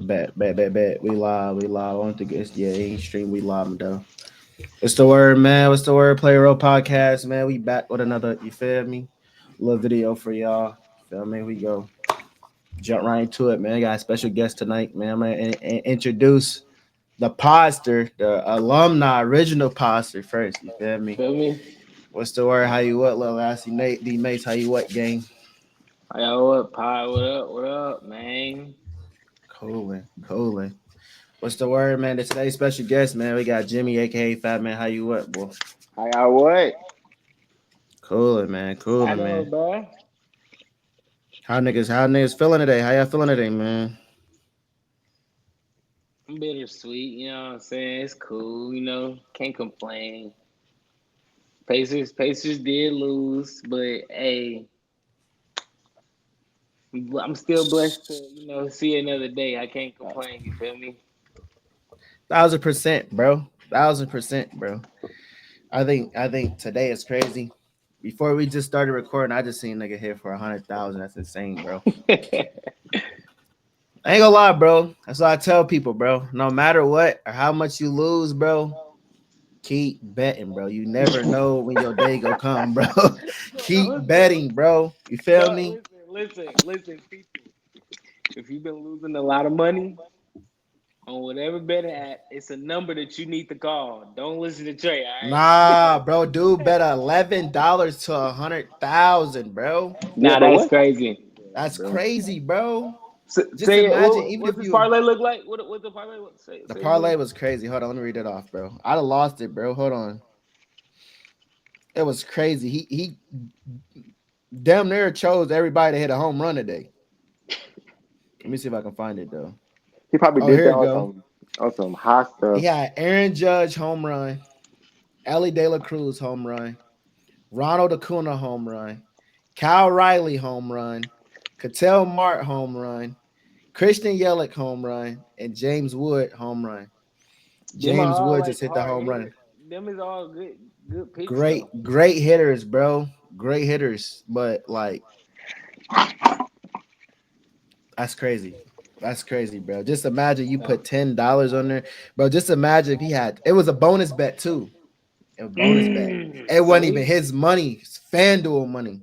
Bet. We live. We live. I don't think it's ain't stream. We live though. What's the word, man? What's the word? PlayaRole podcast, man. We back with another. You feel me? Little video for y'all. Feel me? We go jump right into it, man. I got a special guest tonight, man. I'm gonna introduce the podster, the alumni, original podster first. You feel me? Feel me? What's the word? How you what, little assy Nate D Mace? How you what, gang? Yo, what, Pie? What up? What up, man? Cooling. What's the word, man? Today's special guest, man. We got Jimmy, aka Fatman. How you what, boy? How y'all what? Cooling, man. I Cooling, know, man. bro. How niggas feeling today? How y'all feeling today, man? I'm bittersweet, you know what I'm saying? It's cool, can't complain. Pacers did lose, but hey, I'm still blessed to, see another day. I can't complain, you feel me? 1000%, bro. 1000%, bro. I think today is crazy. Before we just started recording, I just seen nigga hit for 100,000. That's insane, bro. I ain't gonna lie, bro. That's what I tell people, bro. No matter what or how much you lose, bro, keep betting, bro. You never know when your day gonna come, bro. Keep betting, bro. You feel No, me? listen, people. If you've been losing a lot of money on whatever betting app, it's a number that you need to call. Don't listen to Trey, all Nah, right? bro, dude, bet $11 to 100,000, bro. Yeah, Nah, but that's what's crazy. That's bro? crazy, bro. Just Say it. imagine, even What's if this you parlay look like? What's the parlay? the Say it parlay again. was crazy. Hold on, let me read it off, bro. I'd have lost it, bro. Hold on. It was crazy. He damn near chose everybody to hit a home run today. Let me see if I can find it though. He probably Oh, did here that you go. on some hot He stuff. had Aaron Judge home run, Ellie De La Cruz home run, Ronald Acuna home run, Kyle Riley home run, Cattell Mart home run, Christian Yelich home run, and James Wood home run. Them are James all Wood like just hit the hard home run. hitters. Them is all good picks though. Great hitters, bro. Great hitters. But like that's crazy. That's crazy, bro. Just imagine you Yeah. put $10 on there. Bro, just imagine if he had it was a bonus bet too. It was a bonus bet. It So wasn't even he, his money, it's FanDuel money.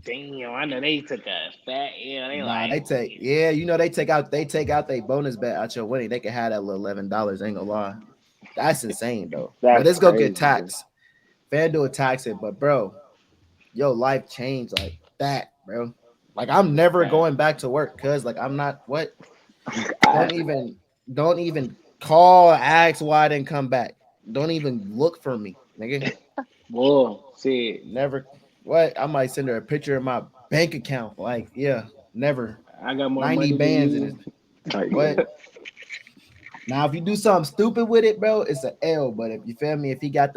damn, I know they took a fat. Yeah, they Nah, like, they take out their bonus bet out your winning. They can have that little $11. Ain't gonna lie. That's insane though. But That's it's gonna get crazy, bro. taxed. FanDuel tax it, but bro, your life changed like that, bro. Like I'm never man. going back to work because like I'm not what I, don't even don't even call ask why I didn't come back. Don't even look for me, nigga. Boy, shit. Never what I might send her a picture of my bank account. Like, yeah, never. I got more 90 money than bands in you. it. What? Now if you do something stupid with it, bro, it's an L. But if you feel me, if he got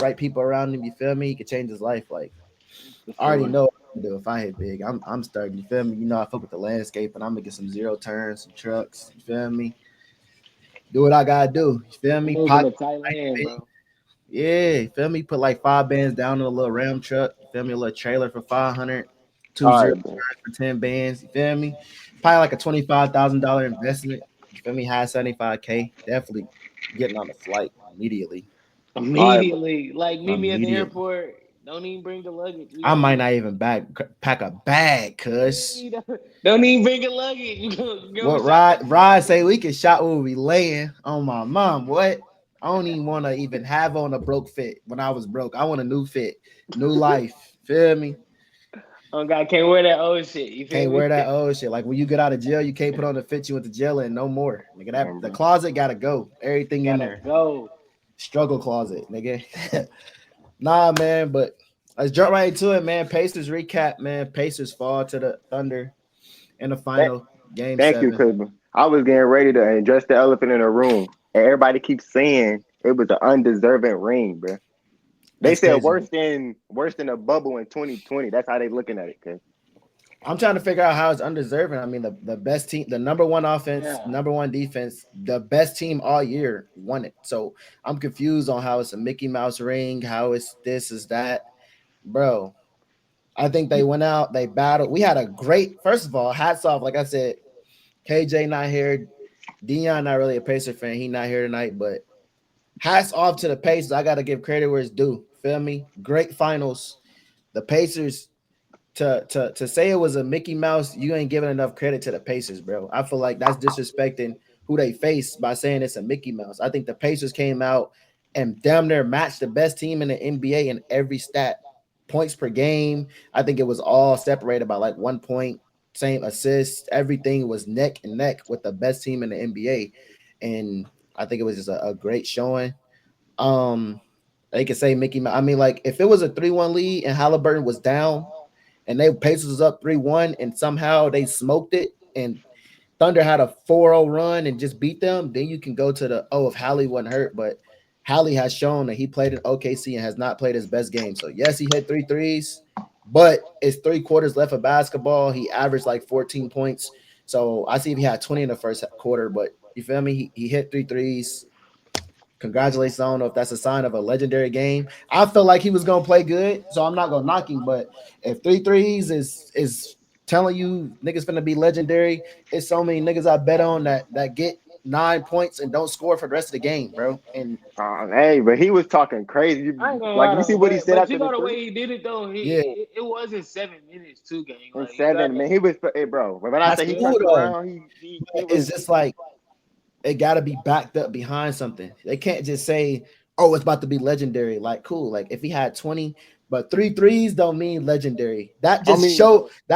right people around him, you feel me, he could change his life. Like For I already sure. know what I'm gonna do if I hit big. I'm starting. You feel me? You know I fuck with the landscape, and I'm gonna get some zero turns, some trucks. You feel me? Do what I gotta do. You feel me? Moving Pocket to Thailand, big. bro. Yeah, you feel me? Put like 5 bands down in a little Ram truck. You feel me? A little trailer for 500, two all zero right, bro. turns for 10 bands. You feel me? Probably like a $25,000 investment. You feel me? High 75K. Definitely getting on the flight immediately. All right, bro. Immediately, like meet me at the Immediately. airport. Don't even bring the luggage. We I gonna might be. not even pack a bag, cuz. Hey, don't even bring a luggage. You gonna What shop at Rod say we can shop where we laying on my mom. What? I don't even want to even have on a broke fit when I was broke. I want a new fit, new life. Feel me? Oh God, can't wear that old shit. You feel Can't me? wear that old shit. Like when you get out of jail, you can't put on the fit you went to jail and no more. Nigga, that Damn, the bro. closet gotta go. Everything in Gotta there. go. Struggle closet, nigga. Nah, man, but let's jump right into it, man. Pacers recap, man. Pacers fall to the Thunder in the Thank, final game thank you, seven. cause I was getting ready to address the elephant in the room, and everybody keeps saying it was an undeserving ring, bro. They That's said crazy. worse than a bubble in 2020. That's how they looking at it, cause I'm trying to figure out how it's undeserving. I mean, the best team, the number one offense, Yeah. number one defense, the best team all year won it. So I'm confused on how it's a Mickey Mouse ring, how it's this is that, bro. I think they went out, they battled. We had a great, first of all, hats off. Like I said, KJ not here, Dion not really a Pacer fan. He not here tonight, but hats off to the Pacers. I gotta give credit where it's due. Feel me? Great finals. The Pacers to say it was a Mickey Mouse, you ain't giving enough credit to the Pacers, bro. I feel like that's disrespecting who they face by saying it's a Mickey Mouse. I think the Pacers came out and damn near matched the best team in the NBA in every stat. Points per game. I think it was all separated by like 1 point, same assists. Everything was neck and neck with the best team in the NBA. And I think it was just a great showing. Um, they could say Mickey Mouse. I mean, like if it was a 3-1 lead and Halliburton was down and they Pacers was up 3-1 and somehow they smoked it and Thunder had a 4-0 run and just beat them, then you can go to the if Hallie wasn't hurt, but Hallie has shown that he played in OKC and has not played his best game. So yes, he hit three threes, but it's 3 quarters left of basketball. He averaged like 14 points. So I see if he had 20 in the first quarter, but you feel me? He hit three threes. Congratulations. I don't know if that's a sign of a legendary game. I felt like he was gonna play good, so I'm not gonna knock him. But if three threes is telling you niggas finna be legendary, it's so many niggas I bet on that get 9 points and don't score for the rest of the game, bro. And Hey, but he was talking crazy. I ain't gonna Like lie you see though, what he said but you after the know the three way he did it though. yeah, It wasn't 7 minutes too, gang. in Like you got 7, man. He was, hey, bro. When I that's say he cool turned though. around, he But was. it's just like it got to be backed up behind something. They can't just say, "Oh, it's about to be legendary." Like, cool. Like if he had 20, but three threes don't mean legendary. That I just mean,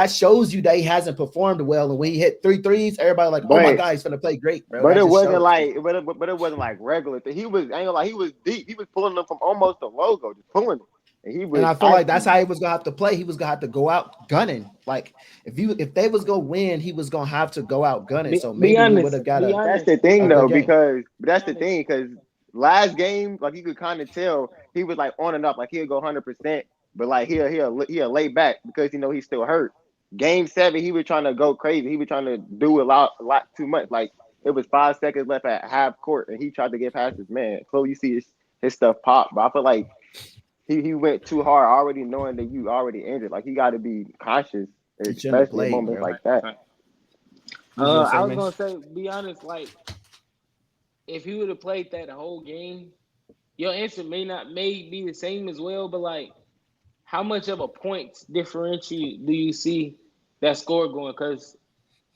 shows you that he hasn't performed well. And when he hit three threes, everybody like, "Oh my but god, he's gonna play great, bro." but That it just wasn't shows. like, but it wasn't like regular. He was, I ain't gonna lie, he was deep. He was pulling them from almost the logo, just pulling them, and he And was I feel like that's actually. how he was gonna have to play. He was gonna have to go out gunning. Like if they was gonna win, he was gonna have to go out gunning. So be maybe he would honest, have got be That's honest, the be thing a though, good honest, game. because but be that's the honest. thing because last game, like you could kind of tell he was like on and up, like he'll go 100%, but like he'll lay back because he's still hurt. Game 7, he was trying to go crazy. He was trying to do a lot too much. Like it was 5 seconds left at half court, and he tried to get past his man. Chloe, you see his stuff pop, but I feel like he went too hard, already knowing that you already injured. Like he got to be conscious, He shouldn't have especially in played, moments bro. like that. Right. What you gonna I say, was man? gonna say, be honest, like if he would have played that whole game, your answer may be the same as well, but like how much of a points differential do you see that score going? Because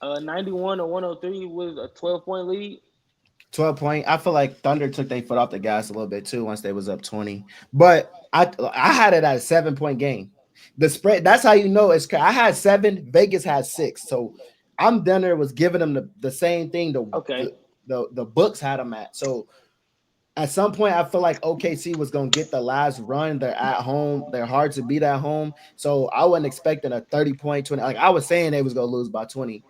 91 or 103 was a 12-point lead. 12 point. I feel like Thunder took their foot off the gas a little bit too once they was up 20. But I had it at a 7 point game. The spread, that's how you know it's I had 7, Vegas had 6. So I'm done there was giving them the same thing Okay. the books had them at. So at some point, I feel like OKC was gonna get the last run. They're at home. They're hard to beat at home. So I wasn't expecting a 30 point 20. Like I was saying they was gonna lose by 20,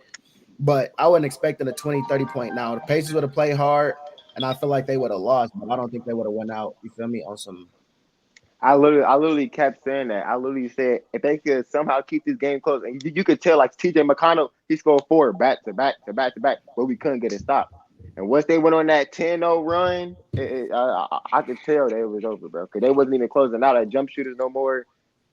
but I wasn't expecting a 20, 30 point. Now the Pacers would have played hard, and I feel like they would have lost, but I don't think they would have went out. You feel me? On some I literally kept saying that. I literally said if they could somehow keep this game close, and you could tell like TJ McConnell, he scored 4 back to back to back to back, but we couldn't get it stopped. And once they went on that 10-0 run, I could tell that it was over, bro. Because they wasn't even closing out at jump shooters no more.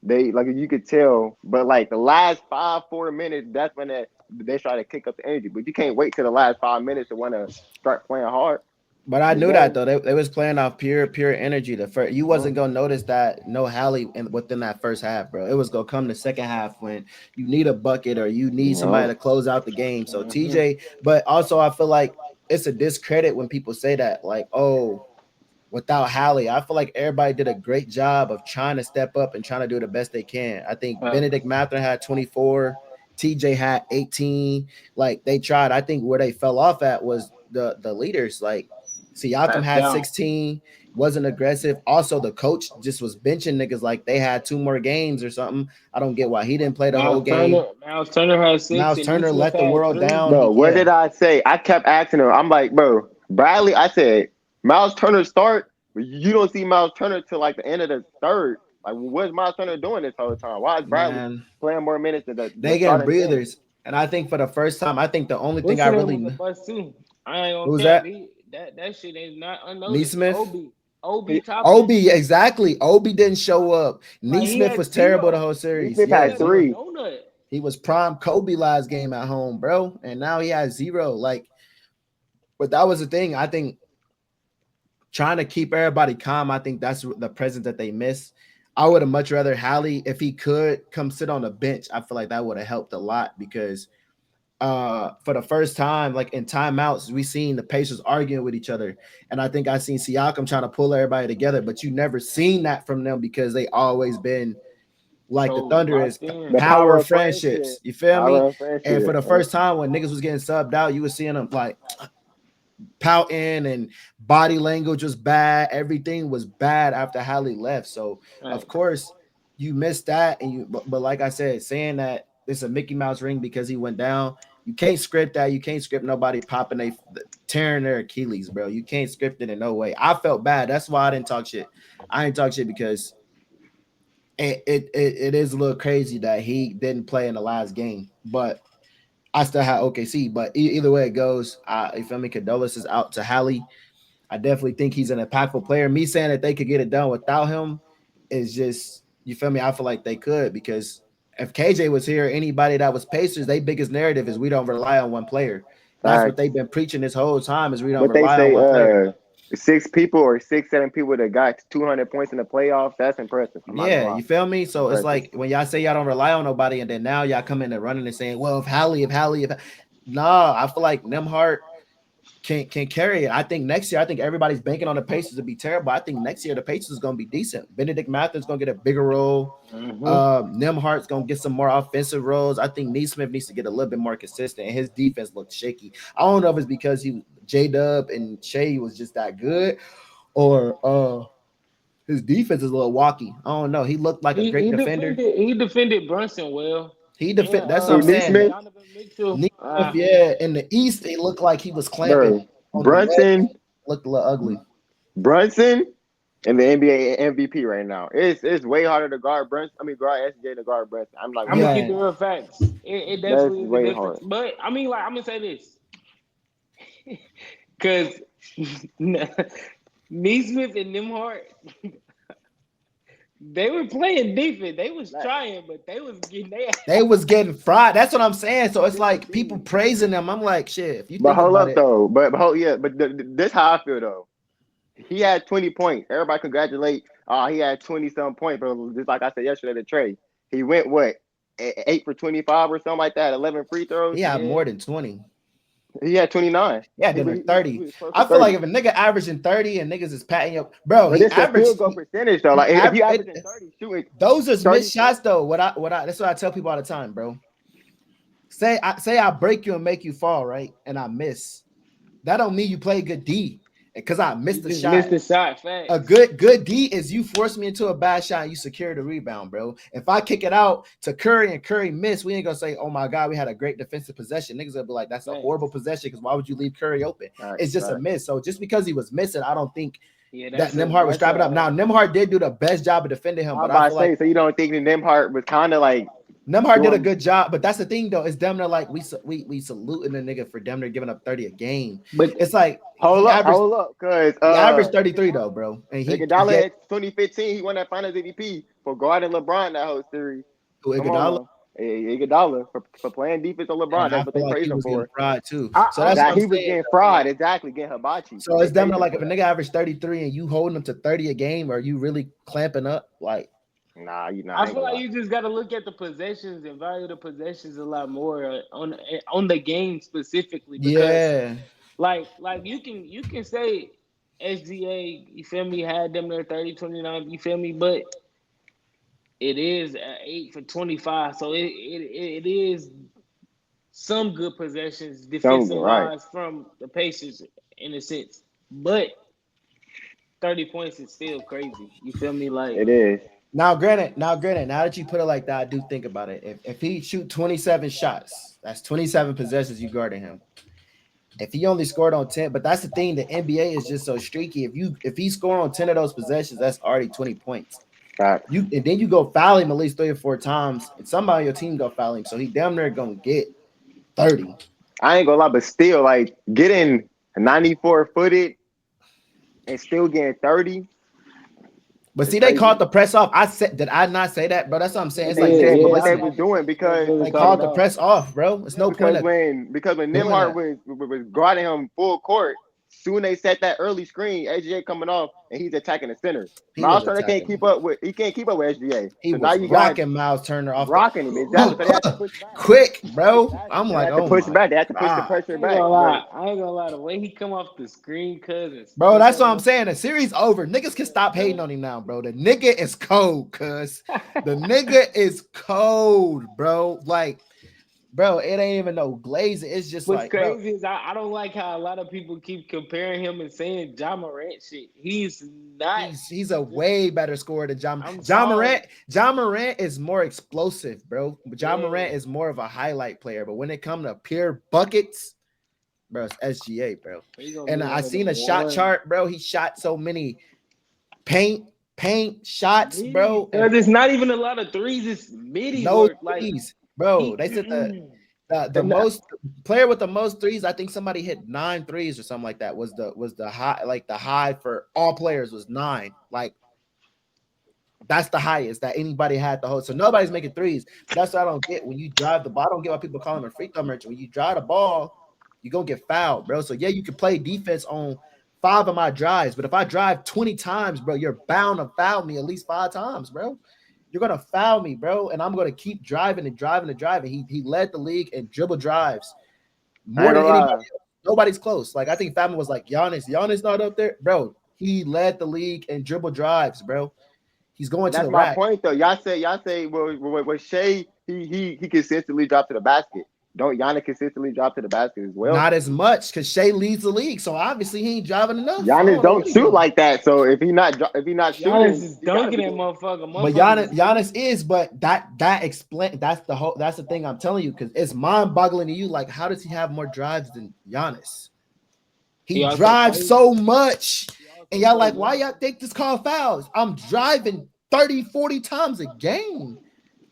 They like you could tell, but like the last 5 4 minutes, that's when they try to kick up the energy. But you can't wait till the last 5 minutes to want to start playing hard But I in the knew that game. though. They was playing off pure energy. The first you wasn't Mhm. gonna notice that no Hallie within that first half, bro. It was gonna come the second half when you need a bucket or you need somebody to No. close out the game. So Hmm. TJ, but also I feel like it's a discredit when people say that, like, oh, without Hallie, I feel like everybody did a great job of trying to step up and trying to do the best they can. I think Benedict Mather had 24, TJ had 18. Like they tried. I think where they fell off at was the leaders. Like Siakam That's had down. 16, wasn't aggressive. Also, the coach just was benching niggas like they had 2 more games or something. I don't get why he didn't play the whole game. Miles Turner had 6 Miles and Turner Neesmith let the had world 3. down. Bro, what did I say? I kept asking him. I'm like, bro, Bradley. I said, Miles Turner start, but you don't see Miles Turner till like the end of the third. Like, what's Miles Turner doing this whole time? Why is Bradley Man, playing more minutes than the they getting start of the game? breathers. And I think for the first time, I think the only thing What's I the name really was a bust too. I ain't gonna who's cap. that? That shit is not unnoticed. Neesmith. Obi Toppin, Obi, exactly. Obi didn't show up. like he Neesmith had was terrible the 0. whole series. Neesmith He had Yeah, had a 3. donut. he was prime Kobe last game at home, bro, and now he has zero. Like But that was the thing. I think trying to keep everybody calm. I think that's the presence that they miss. I would have much rather Hallie, if he could come sit on the bench. I feel like that would have helped a lot because for the first time, like in timeouts, we seen the Pacers arguing with each other. And I think I seen Siakam trying to pull everybody together, but you never seen that from them because they always been like the So Thunder is locked in. The power power of of friendship. friendships. You feel me? Power of And for friendship. the first time when niggas was getting subbed out, you was seeing them like pouting and body language was bad. Everything was bad after Hallie left. So of Right. course you missed that. And but like I said, saying that it's a Mickey Mouse ring because he went down, you can't script that. You can't script nobody popping a tearing their Achilles, bro. You can't script it in no way. I felt bad. That's why I didn't talk shit. I didn't talk shit because it is a little crazy that he didn't play in the last game, but I still have OKC. But either way it goes, you feel me? Condolences out to Hallie. I definitely think he's an impactful player. Me saying that they could get it done without him is just, you feel me? I feel like they could because if KJ was here, anybody that was Pacers, their biggest narrative is we don't rely on one player. That's what Facts. they've been preaching this whole time is we don't But they rely on say one player. six people or six, 7 people that got 200 points in the playoffs. That's impressive. I'm not gonna Yeah, lie. you feel me? So it's Impressive. like when y'all say y'all don't rely on nobody, and then now y'all come in and running and saying, "Well, if nah." I feel like Nemhart can carry it. I think next year, I think everybody's banking on the Pacers to be terrible. I think next year the Pacers is going to be decent. Benedict Mather's going to get a bigger role. Mm-hmm. Nemhart's going to get some more offensive roles. I think Neesmith needs to get a little bit more consistent. And his defense looks shaky. I don't know if it's because he J Dub and Shea was just that good, or his defense is a little walky. I don't know. He looked like a great defender. He defended Brunson well. He And defend. That's what Who, I'm saying. Neesmith? Donovan Mitchell. Neesmith, yeah, in the East, it looked like he was clamping Bro, on the West. Brunson, Looked a little ugly. Brunson, and the NBA MVP right now. It's way harder to guard Brunson. I mean, guard SJ than to guard Brunson. I'm not I'm gonna gonna lie. keep Yeah, it real facts. It That's definitely is a way difference. hard. But I mean, like I'm gonna say this because Neesmith and Nimhart, they were playing defense. They was Like, trying, but they was getting their they was getting fried. That's what I'm saying. So it's this the like people thing. praising them. I'm like, shit. If you But think hold about up it, though. But hold yeah. But this how I feel though. He had 20 points. Everybody congratulate. He had 20 some points. But just like I said yesterday to Trey, he went what 8 for 25 or something like that. 11 free throws. he had yeah. more than 20. He had 29. Yeah, He, then he, they're he 30. was close to I feel like 30. if a nigga averaging 30 and niggas is patting you, bro, But he it's a field averaged. goal percentage though. He Like if you averaged. averaging 30, shooting Those are missed 34. shots though. That's what I tell people all the time, bro. Say I break you and make you fall, right? And I miss. That don't mean you play good D. Because I You missed the just shot. missed the shot. A Facts. good D is you force me into a bad shot and you secure the rebound, bro. If I kick it out to Curry and Curry miss, we ain't gonna say, oh my God, we had a great defensive possession. Niggas gonna be like, that's a horrible Facts. possession because why would you leave Curry open? Right, It's just a right. miss. So just because he was missing, I don't think Yeah, that Nemhart was strapping up. Now Nemhart did do the best job of defending him, I'm but I about to feel like say, so you don't think that Nemhart was kind of like Nemhart did a doing? good job. But that's the thing though, it's Demner like we saluting the nigga for Demner giving up 30 a game. But It's like Hold up, cause he averaged 33 though, bro, and he Iguodala get at 2015, he won that Finals MVP for guarding LeBron that whole series. Come on Iguodala. now, Iguodala for playing defense on LeBron. And I That's what feel they like praise he him was getting for. fried too. So I that's what That I'm he was saying getting though. fried, exactly, getting hibachi. So So they it's praise definitely him like for if a that. nigga average 33 and you holding him to 30 a game, are you really clamping up? Like, Nah, I I ain't feel gonna like lie. you just got to look at the possessions and value the possessions a lot more on the game specifically because yeah, like you can say SGA, you feel me, had them there 30 29, you feel me, but it is 8 for 25, so it is some good possessions Something defensive right. wise from the Pacers in a sense, but 30 points is still crazy. You feel me? Like It is. now that you put it like that, I do think about it. If he shoot 27 shots, that's 27 possessions you guarding him. If he only scored on 10, but that's the thing, the NBA is just so streaky. If he scored on 10 of those possessions, that's already 20 points. Facts. And then you go foul him at least 3 or 4 times, and somebody on your team go foul him. So he damn near gonna get 30. I ain't gonna lie, but still, like getting 94 footed and still getting 30. But It's see, they crazy. called the press off. I said, did I not say that, bro? That's what I'm saying. Yeah, It's And like, you yeah, did, damn, but bro. what yeah. they Y'all, was doing They because really they called called it the off. press off, bro. It's no point of because when doing Nimhart that. was guarding him full court, soon they set that early screen, SGA coming off and he's attacking the center. He was Miles Turner attacking. can't keep up with SGA. He So now was you got rocking Miles Turner off the rocking him exactly. So they have to push back. quick, bro. I'm They like, have to oh push my back. They have to push the god, pressure back. But I ain't gonna lie. The way he come off the screen, cuz and bro. split That's that what I'm saying. The motherfucker. series over. Niggas can stop hating on him now, bro. The nigga is cold, cuz the nigga is cold, bro. Like, bro, it ain't even no glazing. It's just What's like, bro. crazy is I don't like how a lot of people keep comparing him and saying Ja Morant shit. He's not. He's a way better scorer than John. I'm John sorry. Morant. John Morant is more explosive, bro. John Yeah, Morant is more of a highlight player. But when it comes to pure buckets, bro, it's SGA, bro. he gonna And be I one of seen them a shot one. chart, bro. He shot so many paint shots, Yeah, bro, and cause it's not even a lot of threes. It's midi no work. Like threes, bro. he. They said the nah, most player with the most threes. I think somebody hit 9 threes or something like that. Was the high, like the high for all players was 9. Like that's the highest that anybody had to hold. So nobody's making threes. But that's what I don't get. When you drive the ball, I don't get why people call him a free throw merchant. When you drive the ball, you're gonna get fouled, bro. So yeah, you can play defense on 5 of my drives, but if I drive 20 times, bro, you're bound to foul me at least 5 times, bro. You're gonna foul me, bro, and I'm gonna keep driving and driving and driving. He led the league in dribble drives I more ain't than gonna anybody lie. else. Nobody's close. Like I think Fatman was like Giannis. Giannis not up there, bro. He led the league in dribble drives, bro. He's going And to that's the my rack. point though. Y'all say well Shea he consistently drop to the basket. Don't Giannis consistently drop to the basket as well? Not as much because Shea leads the league, so obviously he ain't driving enough. I Giannis don't know don't what he shoot doing. like that. So if he not Giannis shooting, is he gotta dunking be that doing. motherfucker. But Motherfuckers is Giannis is, but that explain that's the thing I'm telling you because it's mind boggling to you. Like, how does he have more drives than Giannis? He he also drives plays. so much, He and also y'all plays like, why more. y'all think this called fouls? I'm driving 30, 40 times a game.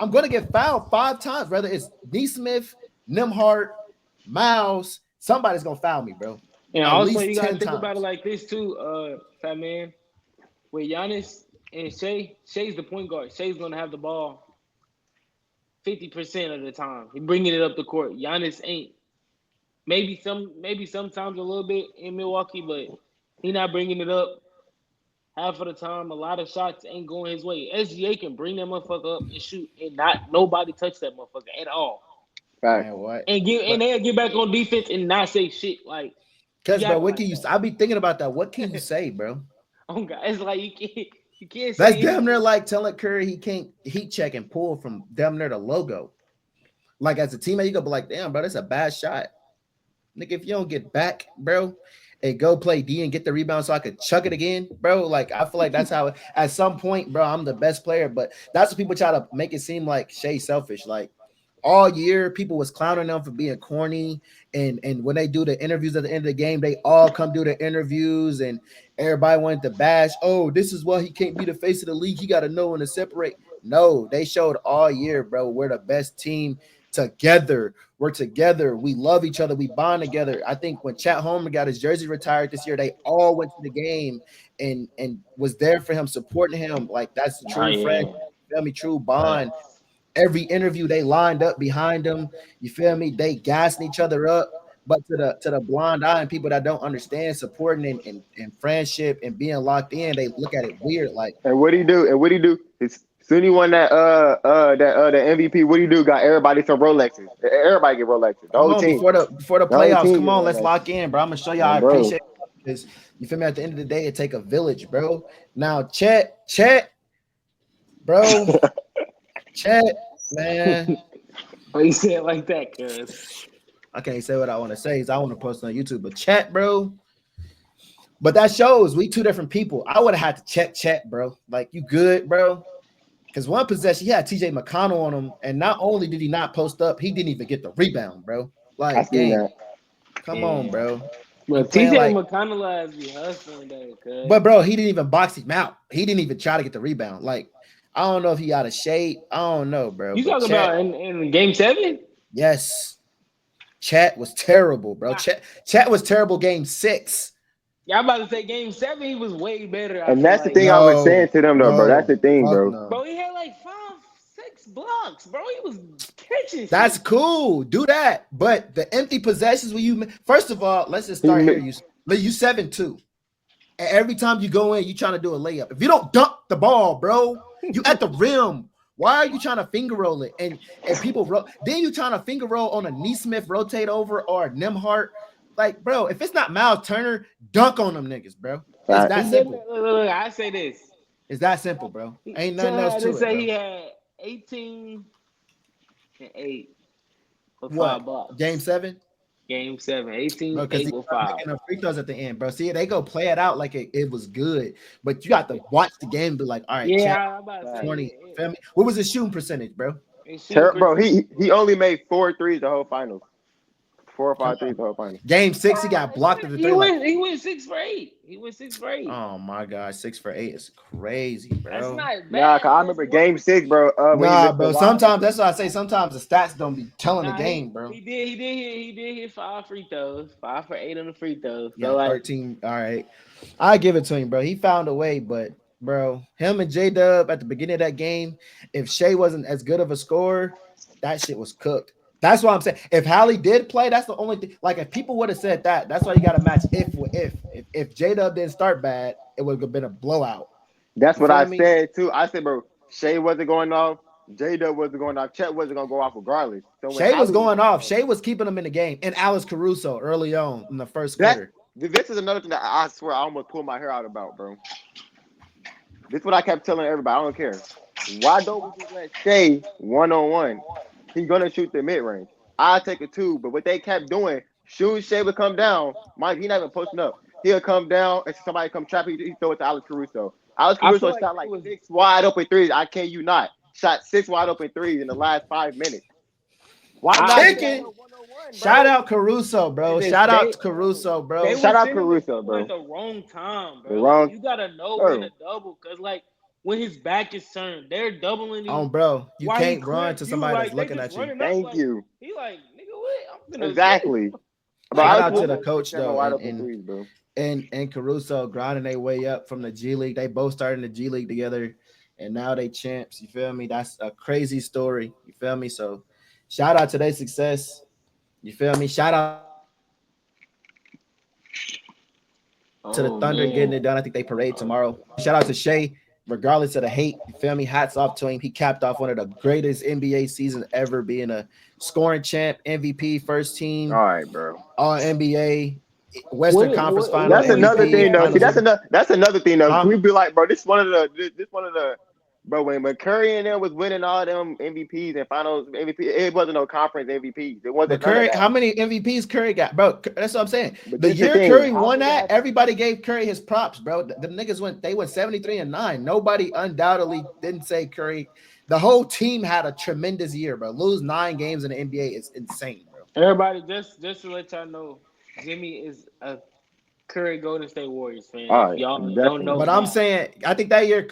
I'm gonna get fouled 5 times, whether it's Neesmith, Nimhart, Miles. Somebody's gonna foul me, bro. And At also, least you gotta 10 think about it times. like this too, fat man. With Giannis and Shay's the point guard. Shay's gonna have the ball 50% of the time. He bringing it up the court. Giannis ain't. Maybe sometimes a little bit in Milwaukee, but he not bringing it up half of the time. A lot of shots ain't going his way. SGA can bring that motherfucker up and shoot, and not nobody touch that motherfucker at all. Facts. Man, what? And But they'll get back on defense and not say shit. Like you cause bro, got what can you? I be thinking about that. What can you say, bro? oh god, it's like you can't That's say damn near anything. like telling Curry he can't heat check and pull from damn near the logo. Like as a teammate, you go be like, damn, bro, that's a bad shot. Nigga, if you don't get back, bro, and go play D and get the rebound so I could chuck it again, bro. Like I feel like that's how at some point, bro, I'm the best player. But that's what people try to make it seem like Shea selfish. Like all year, people was clowning them for being corny. And when they do the interviews at the end of the game, they all come do the interviews and everybody wanted to bash. Oh, this is why he can't be the face of the league. He got to know when to separate. No, they showed all year, bro. We're the best team together. We're together. We love each other. We bond together. I think when Chat Homer got his jersey retired this year, they all went to the game and was there for him, supporting him. Like that's the Oh true friend. yeah. You feel me? True bond. Facts. Every interview they lined up behind him. You feel me? They gassing each other up. But to the blind eye and people that don't understand supporting and friendship and being locked in, they look at it weird. Like And what he do? And what he do? It's soon he won the MVP. What he do? Got everybody some Rolexes. Everybody get Rolexes. The come whole on, team. before the The whole playoffs, team come get on, let's Rolexes. lock in, bro. I'm gonna show y'all Yeah, I bro. appreciate because you feel me. At the end of the day, it take a village, bro. Now, Chet, bro, Chet, man. Why you say it like that, cuz? I can't say what I want to say. I want to post on YouTube, but Chet, bro. But that shows we two different people. I would have had to check Chet, bro. Like you good, bro? Because one possession, he had TJ McConnell on him, and not only did he not post up, he didn't even get the rebound, bro. I Like, seen gang, that. come on, Yeah. bro. You But playing TJ like, McConnell has be hustling though, cuz. but bro, he didn't even box him out. He didn't even try to get the rebound. Like, I don't know if he out of shape. I don't know, bro. You But talking about Chet, in game 7? yes, Chet was terrible, bro. Chet was terrible game 6. Yeah, I'm about to say game 7, he was way better. I And feel that's the like, thing I was saying No, to them though, bro. That's no, the thing, fuck bro. no. bro, he had like 5, 6 blocks, bro. He was catching That's shit. cool. Do that. But the empty possessions when you first of all, let's just He start here. mi- You 7-2. And every time you go in, you trying to do a layup. If you don't dunk the ball, bro, you at the rim. Why are you trying to finger roll it? And people then you trying to finger roll on a Neesmith rotate over or a Nemhart. Like, bro, if it's not Miles Turner, dunk on them niggas, bro. It's Facts. that He did. simple. Look, I say this. It's that simple, bro. Ain't nothing else They to it, say he bro. had 18 and 8 with What? 5 blocks. Game 7? Game 7, Bro, 18, because 8 he with started 5. making the free throws at the end, bro. See, they go play it out like it was good, but you got to watch the game and be like, all right, Yeah, check I'm about to say 20. Feel me? What was his shooting percentage, bro? it shooting Bro, percent. he only made 4 threes the whole finals. Four or Come five threes on. the whole finals. Game 6, he got blocked at the He three. Like, went. He went 6 for 8. He went 6 for 8. oh my god, 6 for 8 is crazy, That's bro. not Nah, bad. cause I That's remember one. game 6, bro, when he Nah, missed the bro. wide Sometimes open. that's why I say sometimes the stats don't be telling the Nah, game, bro. he did hit 5 free throws. 5 for 8 on the free throws. So Yeah, like, 13. All right. I give it to him, bro. He found a way, but bro, him and J Dub at the beginning of that game, if Shea wasn't as good of a scorer, that shit was cooked. That's what I'm saying. If Hallie did play, that's the only thing. Like if people would have said that, that's why you got to match if with if J Dub didn't start bad, it would have been a blowout. That's You what I feel me? said too. I said, bro, Shea wasn't going off, J Dub wasn't going off, Chet wasn't gonna go off regardless. So when Shea was Hallie was going going off. off, Shea was keeping them in the game, and Alice Caruso early on in the first that's quarter. this is another thing that I swear I almost pulled my hair out about, bro. This is what I kept telling everybody. I don't care. Why don't we just let Shea 1-on-1? He's gonna shoot the mid range. I take a 2, but what they kept doing, soon Shea would come down. Mike, he not even posting up. He'll come down and somebody come trap. He throw it to Alex Caruso. Alex I feel Caruso like shot it like was. 6 wide open threes. I can't you not shot 6 wide open threes in the last 5 minutes. Why I not just let Kicking. him 1-on-1, Shout bro? out Caruso, and bro. this, Shout out to Caruso, they bro. Shout were out sending the Caruso, double at bro. the wrong time, The bro. Like wrong, you gotta know when to bro. double, cause like when his back is turned, they're doubling him. Bro, you Why he can't run clear to view? somebody that's Like they looking just at you. running up. Thank Like you. he like nigga, what? I'm gonna smoke. Exactly. But Like Shout Alex out to Caruso the was six, coach seven though, wide open threes, bro. and Caruso grinding their way up from the G League. They both started in the G League together, and now they champs. You feel me? That's a crazy story. You feel me? So, shout out to their success. You feel me? Shout out to the Thunder getting it done. I think they parade tomorrow. Shout out to Shea, oh man. regardless of the hate. You feel me? Hats off to him. He capped off one of the greatest NBA seasons ever, being a scoring champ, MVP, first team, All All right, bro. NBA, Western Conference Final What That's would he MVP, another say he thing, though. Finals See, averaged? MVP. that's another thing, though. Huh? Can we be like, bro? This one of the, bro. When Curry and them was winning all them MVPs and Finals MVP, it wasn't no conference MVPs. It wasn't But none of Curry, that. how many MVPs Curry got, bro? That's what I'm saying. But The this the year thing. Curry How won many that, has? everybody gave Curry his props, bro. The niggas went 73-9. Nobody undoubtedly didn't say Curry. The whole team had a tremendous year, bro. Lose 9 games in the NBA is insane, bro. Everybody, just to let y'all know, Jimmy is a Curry Golden State Warriors fan. All If right, y'all don't definitely. know But I'm now, saying, I think that year,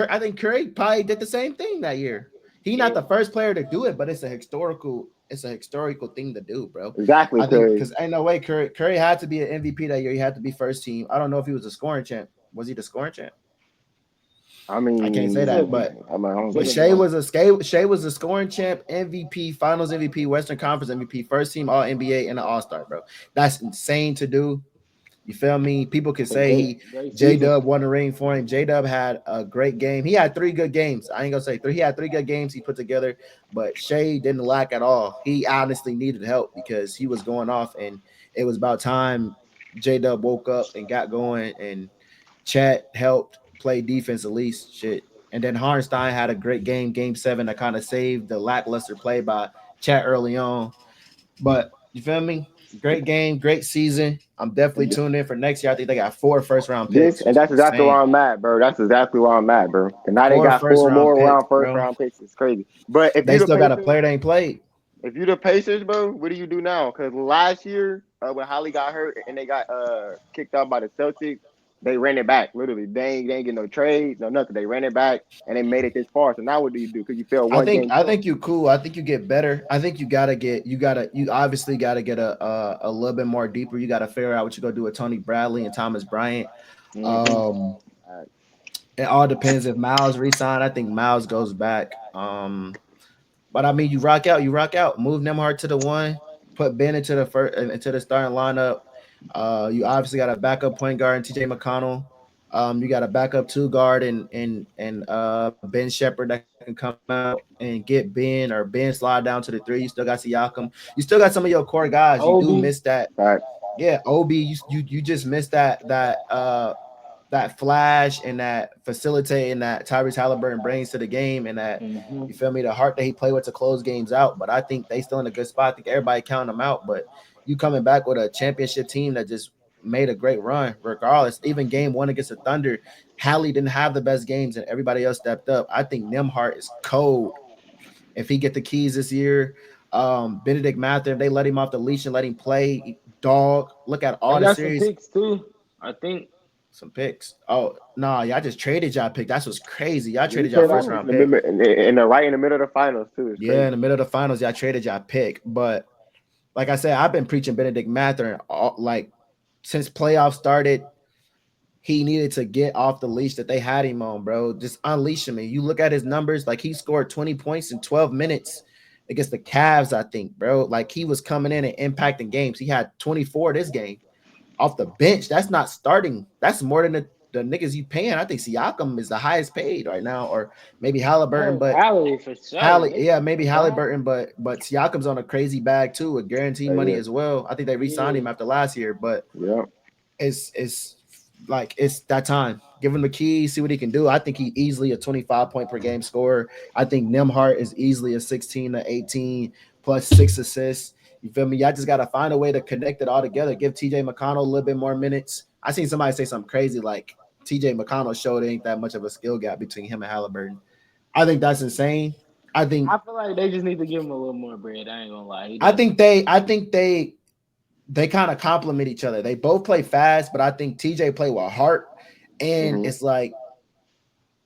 I think Curry probably did the same thing that year. He not yeah. the first player to do it, but it's a historical thing to do, bro. Exactly, I think because because ain't no way Curry had to be an MVP that year. He had to be first team. I don't know if he was a scoring champ. Was he the scoring champ? I I can't He say mean, should that, be. but I He don't should but think have so. been. Shea was a scoring champ, MVP, Finals MVP, Western Conference MVP, first team All NBA, and an All Star, bro. That's insane to do. You feel me? People could It's a say great J season. Dub won the ring for him. J Dub had a great game. He had 3 good games. I ain't gonna say three. He had 3 good games he put together, but Shea didn't lack at all. He honestly needed help because he was going off, and it was about time J Dub woke up and got going, and Chat helped play defense at least. Shit. And then Harnstein had a great game, game 7, that kind of saved the lackluster play by Chat early on. But you feel me? Great game, great season. I'm definitely tuned in for next year. I think they got 4 first round This picks, and which is that's exactly where insane. I'm at, bro. That's exactly where I'm at, bro. And now they Four got first four round more picks, round first bro. round picks. It's crazy. But if you They the still got a Pacers, player that ain't played. if you the Pacers, bro, what do you do now? Because last year when Holly got hurt and they got kicked out by the Celtics, They ran it back. Literally, they ain't get no trades, no nothing. They ran it back and they made it this far. So now what do you do? Because you fell I one think game I short. think you cool. I think you get better. I think you obviously gotta get a little bit more deeper. You gotta figure out what you're gonna do with Tony Bradley and Thomas Bryant. Mm-hmm. Um, it all depends if Miles resign. I think Miles goes back. But I mean, you rock out. Move Nemhart to the one. Put Ben into the first into the starting lineup. You obviously got a backup point guard in T.J. McConnell. You got a backup two guard and Ben Shepherd that can come out and get Ben or Ben slide down to the three. You still got Siakam. You still got some of your core guys. You do miss Obi. that. Right. Yeah, Obi. You just missed that flash and that facilitating that Tyrese Halliburton brings to the game and that Mm-hmm. you feel me the heart that he played with to close games out. But I think they still in a good spot. I think everybody counting them out. But you coming back with a championship team that just made a great run, regardless. Even game one against the Thunder, Hallie didn't have the best games and everybody else stepped up. I think Nemhart is cold. If he get the keys this year, Benedict Mather, if they let him off the leash and let him play, dog. Look at They all the got some series. picks too. I think. Some picks. Oh no, y'all just traded y'all pick. That's what's crazy. Y'all You traded y'all trade first off round in the pick. middle, in the right in the middle of the finals too. It's Yeah, crazy. in the middle of the finals, y'all traded y'all pick. But like I said, I've been preaching Benedict Mather like since playoffs started. He needed to get off the leash that they had him on, bro. Just unleash him. And you look at his numbers, like he scored 20 points in 12 minutes against the Cavs, I think, bro. Like he was coming in and impacting games. He had 24 this game off the bench. That's not starting. That's more than the niggas you paying. I think Siakam is the highest paid right now, or maybe Halliburton, Oh, but Hallie for sure. Hallie, Niggas yeah, is maybe a dog. Halliburton, but Siakam's on a crazy bag too with guaranteed money Yeah, as well. I think they re-signed Yeah. him after last year, but yeah. it's like it's that time. Give him the keys, see what he can do. I think he easily a 25 point per game scorer. I think Nemhart is easily a 16 to 18 plus 6 assists. You feel me? Y'all just gotta find a way to connect it all together. Give TJ McConnell a little bit more minutes. I seen somebody say something crazy like TJ McConnell showed ain't that much of a skill gap between him and Halliburton. I think that's insane. I think I feel like they just need to give him a little more bread. I ain't gonna lie. He I done. think they kind of complement each other. They both play fast, but I think TJ play with heart, and Mm-hmm. it's like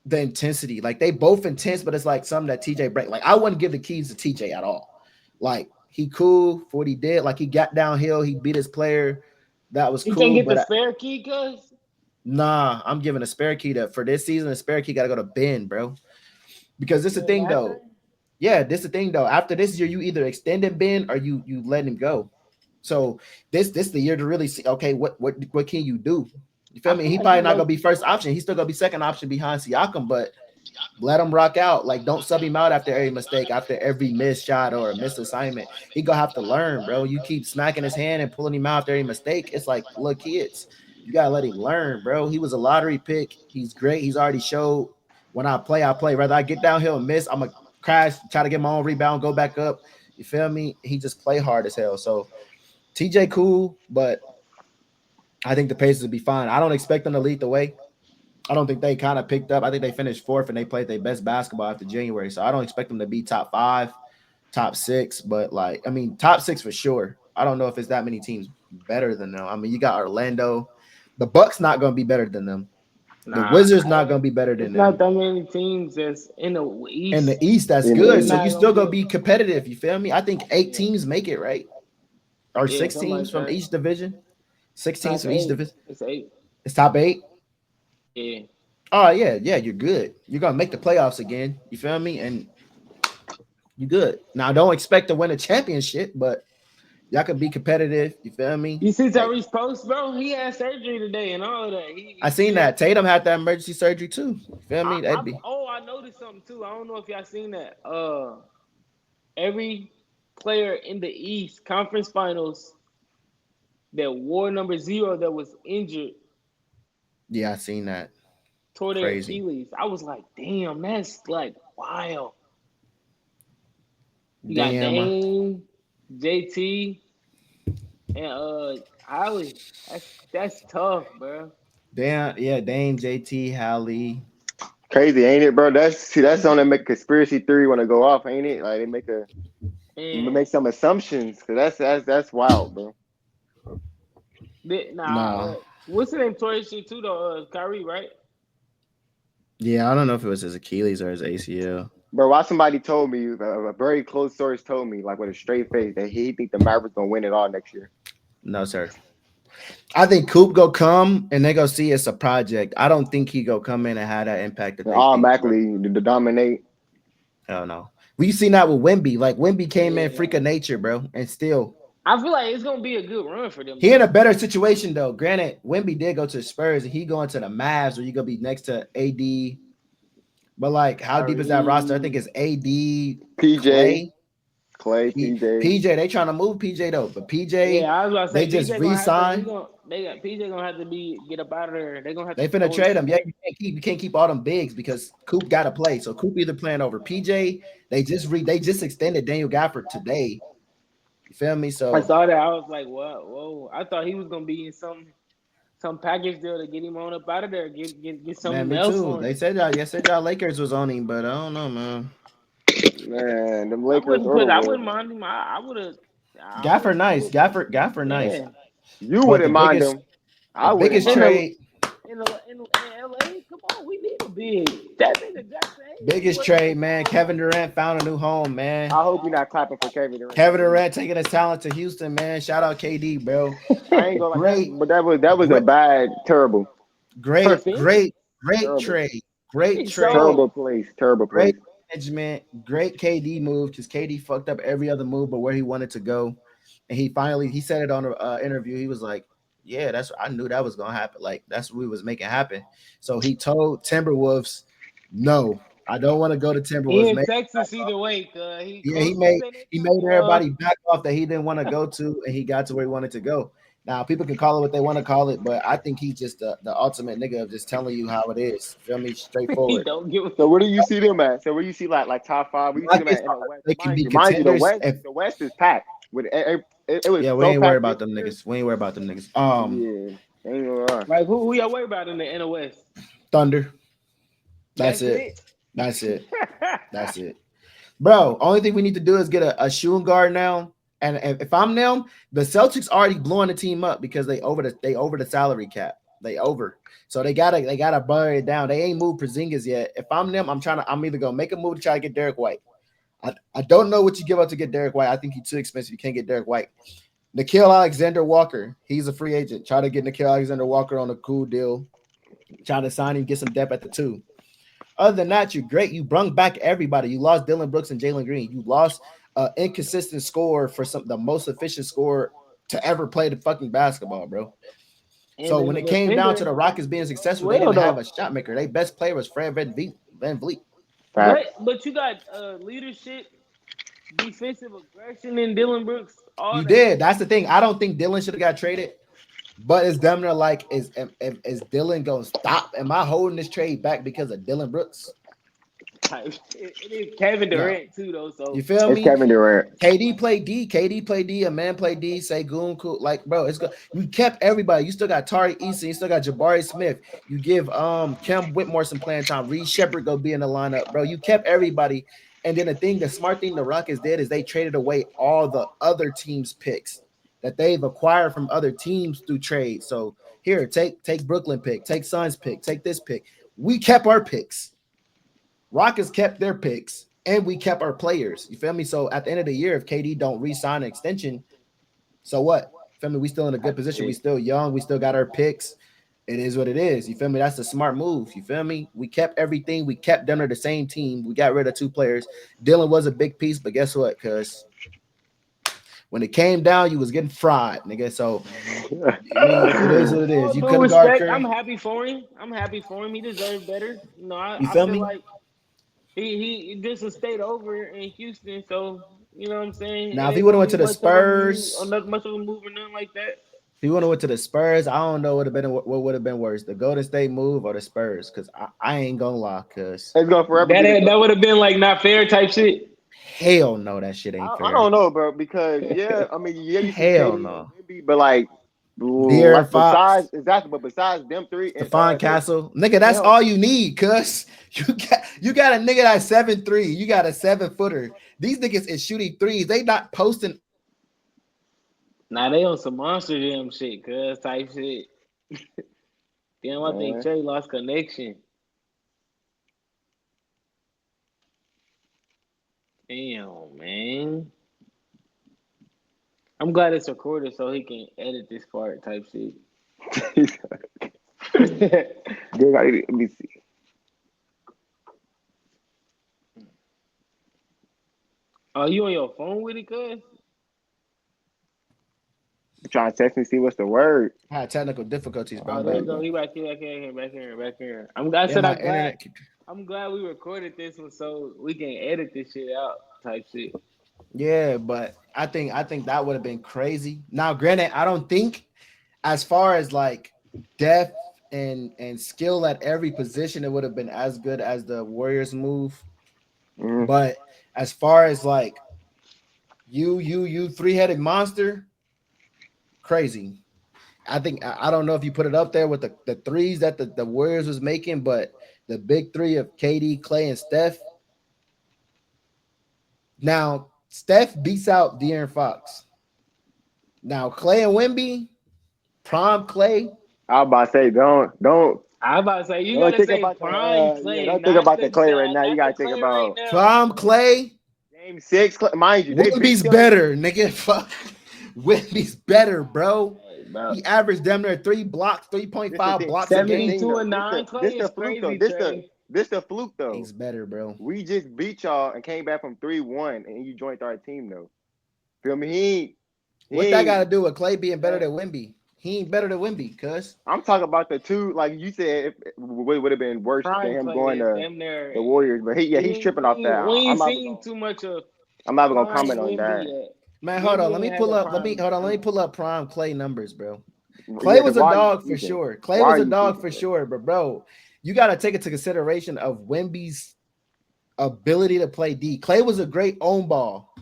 the intensity. Like they both intense, but it's like something that TJ break. Like I wouldn't give the keys to TJ at all. Like he cool for what he did. Like he got downhill, he beat his player. That was You can't cool, get the but spare key, cuz. nah, I'm giving a spare key to for this season. A spare key got to go to Ben, bro. Because this is the Ben thing Mather. though. Yeah, this is the thing though. After this year, you either extending Ben or you let him go. So this is the year to really see. Okay, what can you do? You feel I me? feel He like probably he not low. gonna be first option. He's still gonna be second option behind Siakam, but let him rock out. Like don't sub him out after every mistake, after every missed shot or a missed assignment. He gonna have to learn, bro. You keep smacking his hand and pulling him out after every mistake. It's like look, kids, you gotta let him learn, bro. He was a lottery pick. He's great. He's already showed when I play, I play. Whether I get downhill and miss, I'm gonna crash, try to get my own rebound, go back up. You feel me? He just play hard as hell. So TJ cool, but I think the Pacers will be fine. I don't expect them to lead the way. I don't think they kind of picked up. I think they finished fourth and they played their best basketball after January. So I don't expect them to be top five, top six, but like, I mean, top six for sure. I don't know if it's that many teams better than them. I mean, you got Orlando. The Bucks not going to be better than them. The Nah, Wizards not going to be better than it's not them. that many teams that's in the And the East. East, that's In the good. It's So East. you not still gonna going to be. be competitive. You feel me? I think eight Yeah, teams make it, right? Or yeah, six something teams like from that. each division. Six teams Top from each eight. division. It's eight. It's top eight. Yeah. Oh yeah, yeah, you're good. You're gonna make the playoffs again. You feel me? And you good. Now don't expect to win a championship, but y'all can be competitive. You feel me? You see Like Tyrese post, bro? He had surgery today and all of that. I He seen still. that. Tatum had that emergency surgery too. You feel me? That'd be I noticed something too. I don't know if y'all seen that. Every player in the East Conference Finals that wore number 0 that was injured yeah, I seen that. tore their Crazy. Achilles. I was like, damn, that's like wild. You got Damn. Dame, JT, and Holly. That's tough, bro. Damn. Yeah, Dame, JT, Hallie. Crazy, ain't it, bro? That's on that make conspiracy theory want to go off, ain't it? Like they And make some assumptions because that's wild, bro. No. What's the name? Tore his shit too though. Kyrie, right? Yeah, I don't know if it was his Achilles or his ACL. Bro, why somebody told me, a very close source told me, like with a straight face, that he think the Mavericks gonna win it all next year. No, sir. I think Coop go come and they go see it's a project. I don't think he go come in and have that impact that And they think. automatically to dominate. Hell no. We seen that with Wimby. Like Wimby came in freak Yeah. of nature, bro, and still I feel like it's gonna be a good run for them he in a though. better situation though. Granted, Wimby did go to the Spurs and he going to the Mavs where you gonna be next to AD. But like, how deep is that roster? I think Kyrie. it's AD, PJ, Clay, Clay, PJ. PJ. They trying to move PJ though, but Yeah, PJ I was about to they say just PJ gonna have to. He re-signed. gonna they got PJ gonna have to be get up out of there. They gonna have to They finna throw his trade shit him. Yeah, away. you can't keep all them bigs because Coop got to play. So Coop either playing over PJ. They just extended Daniel Gafford today. You feel me? I So saw that. I was like, "What? Whoa!" I thought he was gonna be in some package deal to get him on up out of there. Get man, something me else too. for They him. said y'all Lakers was on him, but I don't know, man. Man, them I Lakers wouldn't or the put. I Wolves. wouldn't mind him. I would have. Gafford I nice. would. Gafford nice. Yeah. You But wouldn't mind them. the I wouldn't biggest In mind them. the trade, in LA, come on, we need a big. That nigga Jackson Hayes, biggest boy, he trade, was man. balling. Kevin Durant found a new home, man. I hope you're not clapping for Kevin Durant, Kevin please. Durant taking his talent to Houston, man. Shout out KD, bro. I ain't gonna like that, Great, but that was a great, bad, terrible, For great, Phoenix, great terrible, trade. Great trade. terrible so place, terrible Great place. management. Great KD move because KD fucked up every other move but where he wanted to go. And he said it on an interview. He was like, yeah, I knew that was gonna happen. Like that's what we was making happen. So he told Timberwolves, no, I don't want to go to he Timberwolves. in Texas either way, cause he Yeah, he closest made in it he made to everybody back off that he didn't want to go to, and he got to where he wanted to go. Now people can call it what they want to call it, but I think he's just the ultimate nigga of just telling you how it is. Feel me? he Straightforward. don't give a So where do you see them at? So where you see like top five? Where you see them Rockets at in the West? they can Mind be you, mind you, the contenders. West, If the West is packed. With it was yeah, we so ain't worried packed about this them year. niggas. We ain't worried about them niggas. Yeah, ain't gonna lie. like who y'all worry about in the NOS? Thunder. That's That's it. it. That's it. That's it. Bro, only thing we need to do is get a shooting guard now. And if I'm them, the Celtics already blowing the team up because they over the salary cap. They over. So they gotta bury it down. They ain't moved Porzingis yet. If I'm them, I'm either gonna make a move to try to get Derek White. I don't know what you give up to get Derek White. I think he's too expensive. You can't get Derek White. Nikhil Alexander Walker, he's a free agent. Try to get Nikhil Alexander Walker on a cool deal. Try to sign him, get some depth at the two. Other than that, you're great. You brung back everybody. You lost Dylan Brooks and Jalen Green. You lost inconsistent score for the most efficient scorer to ever play the fucking basketball, bro. And So then when the it came down to defender the Rockets being as successful, they well didn't have though. a shot maker. Their best player was Fred Van Vliet. Facts. But you got leadership, defensive aggression in Dylan Brooks, all You that did. shit. That's the thing. I don't think Dylan should have got traded. But it's damn near like is Dylan gonna stop? Am I holding this trade back because of Dylan Brooks? It is Kevin No. Durant too though. You So feel It's me? Kevin Durant. KD played D. KD played D. A man played D. Say Goon cool. Like, bro, it's good. You kept everybody. You still got Tari Eason. You still got Jabari Smith. You give Kim Whitmore some playing time. Reed Shepard go be in the lineup, bro. You kept everybody. And then the smart thing the Rockets did is they traded away all the other teams' picks that they've acquired from other teams through trade. So here, take Brooklyn pick, take Suns pick, take this pick. We kept our picks. Rockets kept their picks, and we kept our players. You feel me? So at the end of the year, if KD don't re-sign an extension, so what? Feel me? We still in a good position. We still young. We still got our picks. It is what it is. You feel me? That's a smart move. You feel me? We kept everything. We kept them to the same team. We got rid of two players. Dylan was a big piece, but guess what? Because when it came down, you was getting fried, nigga. So I mean, it is what it is. all You due couldn't guard respect, I'm Curry. happy for him. I'm happy for him. He deserved better. You I feel feel me? like he just a state over in Houston, so you know what I'm saying. Now, It if he ain't would have gonna went be to the much of a move, or Spurs, not much of a move, or nothing like that. if he would have went to the Spurs, I don't know what would have been worse, the Golden State move or the Spurs. Because I ain't gonna lie, cause It's gonna forever be That would have been like not fair type shit. hell no, that shit ain't I fair. don't know, bro, because yeah, I mean, yeah, you see Hell KD and no. Wemby, but De'Aaron like besides Fox, exactly, but besides them three and Stephon say Castle, nigga, that's him, all you need, cuz you got a nigga that's 7'3", you got a 7-footer. These niggas is shooting threes. They not posting Nah, they on some monster jam shit, cuz type shit. Damn, I think Man. Trey lost connection. Damn, man. I'm glad it's recorded so he can edit this part type shit. Dude, let me see. Oh, you on your phone with it, cuz? You trying to text me, see what's the word. I had technical difficulties, bro. Oh, I'm there back. you go. He back here, back here, back here, back here. I Yeah, said my I'm glad. internet. I'm glad we recorded this one so we can edit this shit out type shit. Yeah, but I think that would have been crazy. Now, granted, I don't think as far as like depth and skill at every position, it would have been as good as the Warriors move. Mm. But as far as like you three-headed monster, crazy. I don't know if you put it up there with the threes that the Warriors was making, but the big three of KD, Clay, and Steph. Now Steph beats out De'Aaron Fox. Now Clay and Wemby, prime Clay. I was about to say, I about to say you don't gotta think say about the prime yeah, Clay, don't think about the Clay right now. You not the gotta think Clay right about now. Prime Clay. Game 6. Mind you, they beat Wimby's them. better, nigga. Fuck. Wimby's better, bro. Hey, bro. He averaged damn near 3 blocks, This the 3.5 thing. blocks a This the game. thing 72 though. and This 9 the Clay this is the fluke though. crazy, Trey. This the fluke though. He's better, bro. We just beat y'all and came back from 3-1, and you joined our team though. Feel me? He What that got ain't to do with Clay being better that. than Wimby? He ain't better than Wimby, cuz. I'm talking about the two, like you said, it would have been worse than Prime him Clay going is to damn near. the Warriors, but he's tripping off that. We ain't seen too much of I'm not even gonna Prime comment on Wimby that. yet. Man, hold on. Wimby Let me ain't had pull a up. Let me prime. hold on. Let me pull up prime Clay numbers, bro. Clay Yeah, cause was a why are you dog for tweaking? sure. Clay Why was are a you dog tweaking, for bro? sure. But bro, you got to take into consideration of Wimby's ability to play D. Clay was a great own ball.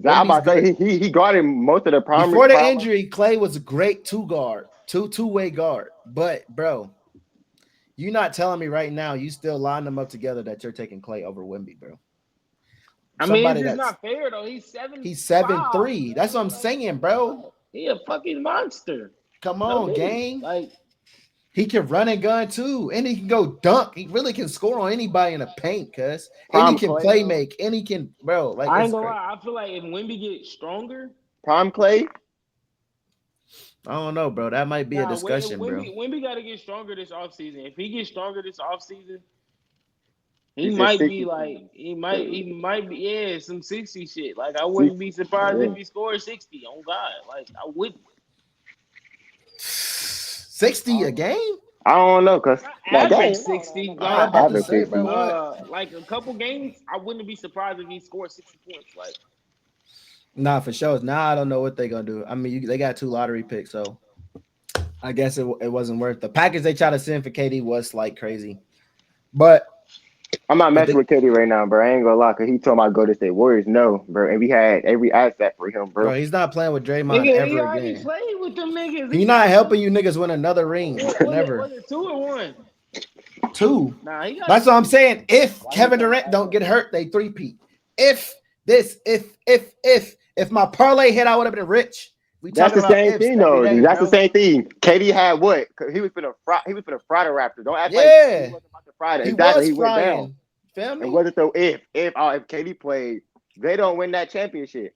I'm Wimby's about to good. say he guarded most of the primary Before the problem. injury, Clay was a great two-way guard. But bro, you're not telling me right now you still line them up together that you're taking Clay over Wimby, bro. I mean, it's Somebody just that's not fair though. He's seven he's seven five, three. That's what bro. I'm Like, saying, what the bro. fuck? He a fucking monster. Come No on, D. gang. Like, He can run and gun too, and he can go dunk. He really can score on anybody in the paint, cuz. And he Prime can Clay play though. make, and he can, bro. Like I ain't it's gonna crazy. lie. I feel like if Wimby gets stronger, Prime Clay. I don't know, bro. That might be a nah, discussion, bro. Wimby got to get stronger this offseason. If he gets stronger this offseason, he He said might be 60 like points. he might be some 60 shit. Like I wouldn't 60. be surprised Yeah. if he scored 60 on God. Like I wouldn't. 60 a game? I don't know, cause Not that average game, no, 60. I was Like about to average say, 60. bro, what? like a couple games, I wouldn't be surprised if he scored 60 points. Like Nah, for sure. Now I don't know what they're gonna do. I mean, they got 2 lottery picks, so I guess it wasn't worth the package they tried to send for KD was like crazy. But I'm not if messing they, with Katie right now, bro. I ain't gonna lie, cause he told me I go to State Warriors. No, bro, and we had every asset for him, bro, bro. he's not playing with Draymond nigga, he ever already again. played with them niggas. He He not got helping two. you niggas win another ring. Was Never. it two or one? Two. Nah, he got That's what I'm two. saying. If Why you Kevin trying to Durant act don't up? get hurt, they three-peat. If my parlay hit, I would have been rich. We That's talking the about same ifs thing, every though. day, That's the bro. same thing. Katie had what? 'Cause he was finna fry. He was finna fry the Raptors. Don't act like he Yeah, wasn't about to fry that. he Exactly, was he went down. frying. Feel And me? was it so if Katie played, they don't win that championship.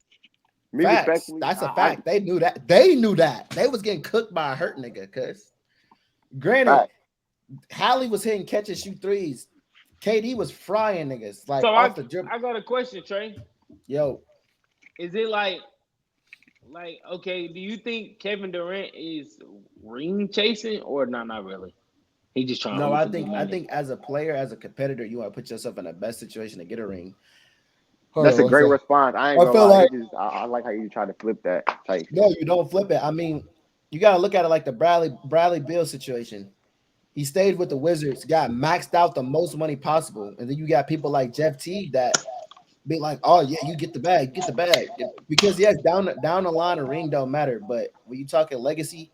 Me Facts. respectfully, That's a I fact. They knew that. They knew that. They was getting cooked by a hurt nigga. Cause granted, fact. Hallie was hitting catch and shoot threes. KD was frying niggas like So off the dribble. I got a question, Trey. Yo, Is it like okay? Do you think Kevin Durant is ring chasing or not? Not really. He just trying to no, hoop I and get think I money. think as a player, as a competitor, you want to put yourself in the best situation to get a ring. Hold That's on a one great second. response. I ain't I gonna feel lie. like I like how you try to flip that type no, shit. you don't flip it. I mean, you got to look at it like the Bradley Beal situation. He stayed with the Wizards, got maxed out the most money possible, and then you got people like Jeff Teague that be like, "Oh yeah, you get the bag." Because yes, down the line, a ring don't matter, but when you talking legacy,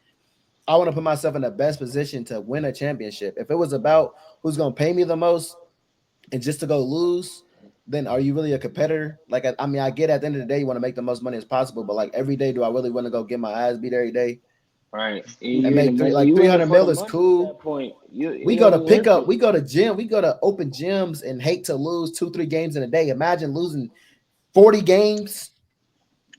I want to put myself in the best position to win a championship. If it was about who's gonna pay me the most and just to go lose, then are you really a competitor? Like, I mean, I get at the end of the day, you want to make the most money as possible, but like every day, do I really want to go get my ass beat every day Right. And and you in the make money. like You three in it hundred for the mil is money at cool. that point. We It go to ain't pick worth up, it. we go to gym, we go to open gyms and hate to lose 2, 3 games in a day. Imagine losing 40 games.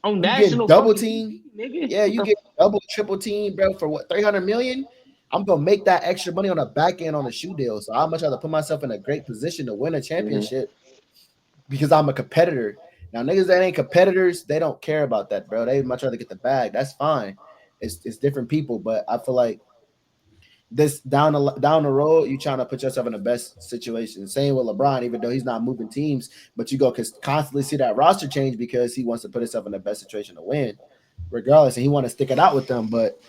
On You get national double fucking team. TV, nigga. Yeah, What you the get double, triple team, bro, for what 300 million. I'm gonna make that extra money on the back end on the shoe deal. So how much rather put myself in a great position to win a Mm-hmm. championship because I'm a competitor. Now niggas that ain't competitors, they don't care about that, bro. They much rather get the bag. That's fine. It's different people, but I feel like this down the road, you trying to put yourself in the best situation. Same with LeBron, even though he's not moving teams, but you go constantly see that roster change because he wants to put himself in the best situation to win, regardless, and he want to stick it out with them. But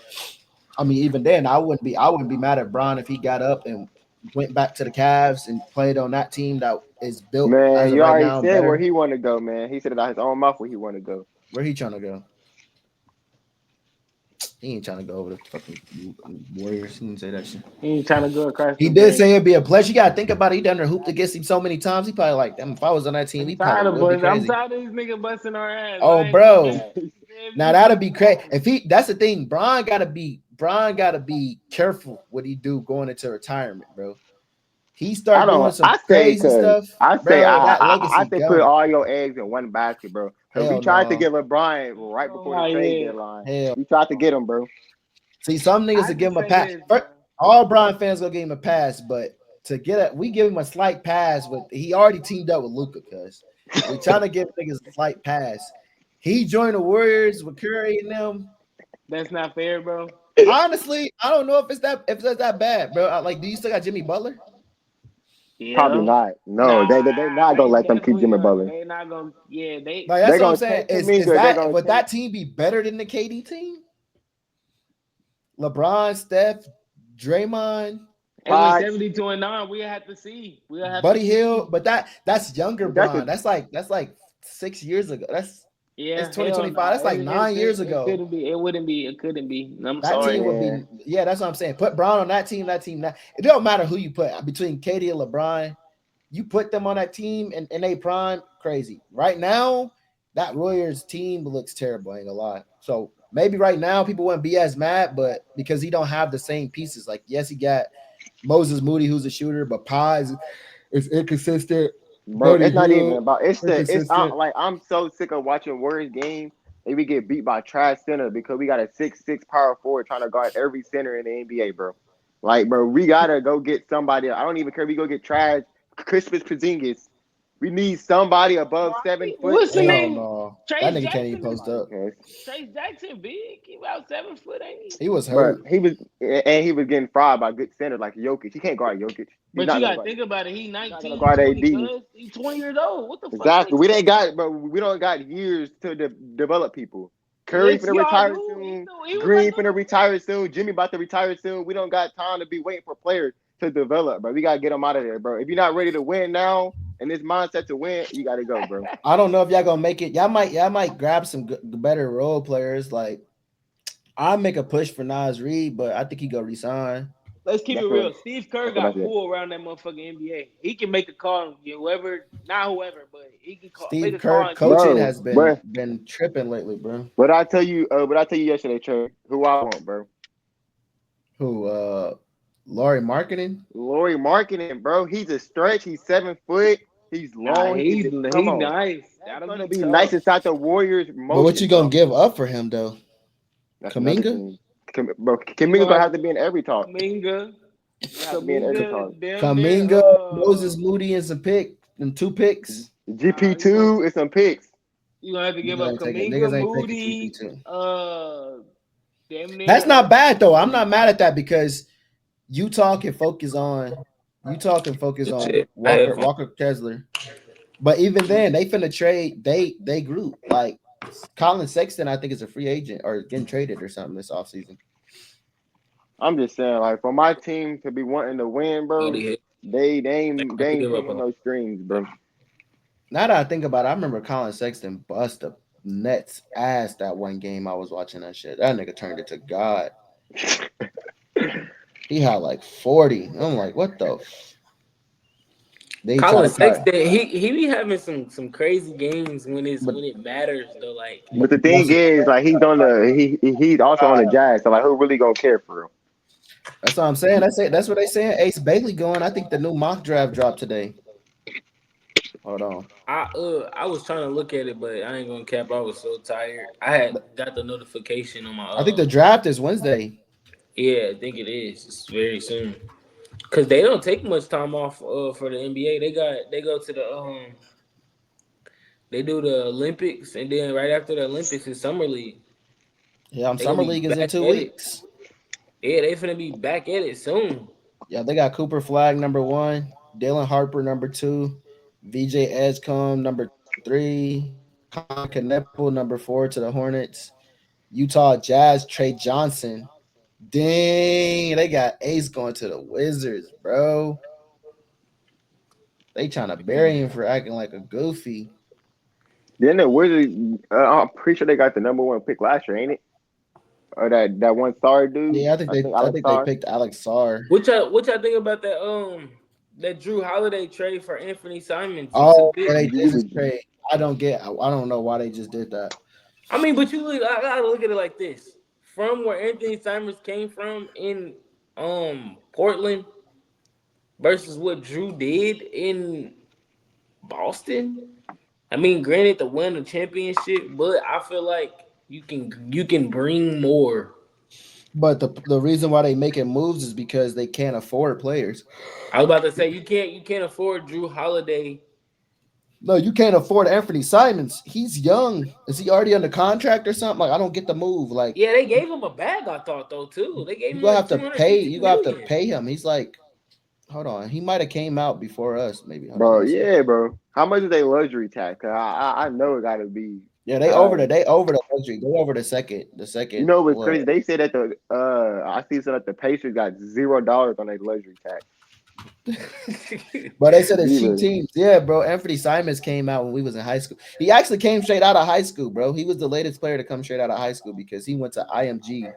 I mean, even then, I wouldn't be mad at Bron if he got up and went back to the Cavs and played on that team that is built as Man, of you right already now said where better. he want to go, man. He said it out his own mouth where he want to go. Where he trying to go? He ain't trying to go over the fucking Warriors. He didn't say that shit. he ain't trying to go across He the did say bay. it'd be a pleasure. You gotta think about it. He done hooped against him so many times. He probably like, damn, if I was on that team, I'm he probably tired of would be bust. I'm crazy. tired of these niggas busting our ass. Oh, I ain't gonna bro. cap. Man, Now that'll be crazy. If he that's the thing, Brian gotta be careful what he do going into retirement, bro. He I start doing don't. some I say, crazy cause stuff, I say, bro. That I legacy think put gone. all your eggs in one basket, bro. Cause we Hell tried to no. get LeBron I ain't right gonna before the lie, trade yeah. deadline. Hell. We tried to get him, bro. See, some niggas I will give just him a say pass. this, bro. All Brian fans gonna give him a pass, but we give him a slight pass with he already teamed up with Luca, cuz we trying to give niggas a slight pass. He joined the Warriors with Curry and them. That's not fair, bro. Honestly, I don't know if it's that bad, bro. Like, do you still got Jimmy Butler? Probably Yeah. not. No, Nah, they not gonna they let them keep definitely Jimmy not. Butler. They not gonna. Yeah, they. Like They're that's what I'm gonna saying. take Is Kaminga. They're that gonna would take. that team be better than the KD team? LeBron, Steph, Draymond, It went Pods. 72-9. We'll have to see. We'll have to Buddy Hill, see. but that's younger But that's Bron. a That's like 6 years ago. It's Yeah, hell 2025. nah. That's like 9 years It ago. couldn't be. It wouldn't be. It couldn't be. I'm That team sorry. would man. be, yeah, that's what I'm saying. Put Bron on that team, it don't matter who you put between Katie and LeBron. You put them on that team and they prime, crazy. Right now, that Warriors team looks terrible, I ain't gonna lie. So maybe right now people wouldn't be as mad, but because he don't have the same pieces. Like, yes, he got Moses Moody, who's a shooter, but Pies is inconsistent. Bro, Buddy it's not even Hill, about it's inconsistent. like I'm so sick of watching Warriors games and we get beat by trash center because we got a 6'6" power forward trying to guard every center in the NBA, bro. Like, bro, we gotta go get somebody. I don't even care if we go get trash Christmas Porzingis. We need somebody above Right? 7 foot. What's the Hell name? no. That Trace nigga can't even Jackson is post up. Okay. Trace Jackson big. He about 7 foot, ain't he? He was But hurt. he was getting fried by good centers like Jokic. He can't guard Jokic. He's But you not gonna gotta guard. think about it. He He's not gonna 19, guard 20, AD. cuz he 20 years old. What the fuck you Exactly. We ain't expect? got, but we don't got years to develop people. Curry Yes, finna y'all retire do. soon. He was about Green to finna retire soon. Jimmy about to retire soon. We don't got time to be waiting for players to develop, bro. We gotta get them out of there, bro. If you're not ready to win now and this mindset to win, you gotta go, bro. I don't know if y'all gonna make it. Y'all might grab some better role players. Like, I make a push for Nas Reed, but I think he go resign. Let's keep it That's what real. Steve Kerr that's what I got said. pulled around that motherfucking NBA. He can make a call, get whoever, not whoever, but he can make Steve a call Kerr and get coaching Bro, has somebody. been bro. been tripping lately, bro. What I tell you yesterday, Trey, who I want, bro. Who? Laurie marketing. Laurie Markkinen, bro. He's a stretch. He's 7 foot. He's Nah, long. Come he on. nice. That's That'll gonna be be nice tough. inside the Warriors But what you motion, gonna bro. give up for him though? That's another Kaminga, thing. Bro, You Kaminga gonna gonna have have to be in every talk. Kaminga, He gonna have to be in every talk. Kaminga, damn near. Kaminga, Moses Moody, and two picks. GP You gonna two is some picks. have to give up Niggas Kaminga, ain't taking GP Moody, two. damn That's near. not bad though. I'm not mad at that because Utah can focus on Utah can focus on Shit. Walker Kessler. But even then, they finna trade. They group like Colin Sexton. I think is a free agent or getting traded or something this offseason. I'm just saying, like for my team to be wanting to win, bro, Already hit. they They gonna have to ain't give up pulling on no strings, bro. Now that I think about it, I remember Colin Sexton bust the Nets ass that one game I was watching that shit. That nigga turned it to God. He had like 40. I'm like, what the? They try Colin to cut, Sexton, he be having some crazy games but when it matters though. Like But the thing that's is, like he's also on the Jazz, so like who really gonna care for him? that's what I'm saying. That's it. That's what they saying. Ace Bailey going. I think the new mock draft dropped today. Hold on. I was trying to look at it, but I ain't gonna cap. I was so tired. I had got the notification on my I think the draft is Wednesday. yeah, I think it is. It's very soon. Cause they don't take much time off for the NBA. They go to the they do the Olympics and then right after the Olympics is summer league. Yeah, They gonna summer be league is in back two at it. weeks. Yeah, they finna be back at it soon. Yeah, they got Cooper Flag number one, Dylan Harper number two, VJ Edgecombe number three, Connor Kneppel number four to the Hornets, Utah Jazz Trey Johnson. Dang, they got Ace going to the Wizards, bro. They trying to bury him for acting like a goofy. Then the Wizards, I'm pretty sure they got the number one pick last year, ain't it? Or that one star dude, Yeah, I think I Alex think they Star. picked Alex Sarr. What y'all think about that Drew Holiday trade for Anthony Simons for two Oh yeah, picks? they did this trade. I don't know why they just did that. I mean, but I gotta look at it like this: from where Anthony Simons came from in Portland versus what Drew did in Boston. I mean, granted, to win a championship, but I feel like you can bring more. But the reason why they making moves is because they can't afford players. I was about to say you can't afford Drew Holiday. No, you can't afford Anthony Simons. He's young. Is he already under contract or something? Like I don't get the move. Like Yeah, they gave him a bag. I thought though too. They gave you him gonna like have to two hundred pay. fifty You gonna have to million. pay him. He's like, hold on. He might have came out before us. Maybe. Hold on. Let Bro, me see. yeah, bro. How much is a luxury tax? Cause I know it gotta be Yeah, high. they over the luxury. They over the You second know what's what? crazy? They said that I see so that the Pacers got $0 on their luxury tax. But they said it's cheap Zero. teams. Yeah, bro. Anthony Simons came out when we was in high school. He actually came straight out of high school, bro. He was the latest player to come straight out of high school because he went to IMG.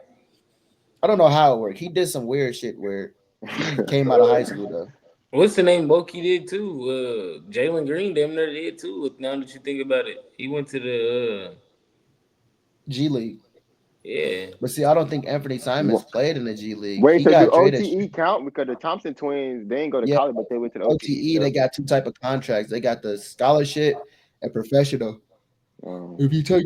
I don't know how it worked. He did some weird shit where he came out of high school though. What's the name? Boki did too. Jalen Green damn near did too. Now that you think about it, he went to the G League. yeah. But see, I don't think Anthony Simons Wha- played in the G League. Wait, He so do got traded. OTE count? Because the Thompson twins, they didn't go to Yeah, college, but they went to the OTE OTE, they stuff. got two type of contracts. They got the scholarship and professional. Um, If you take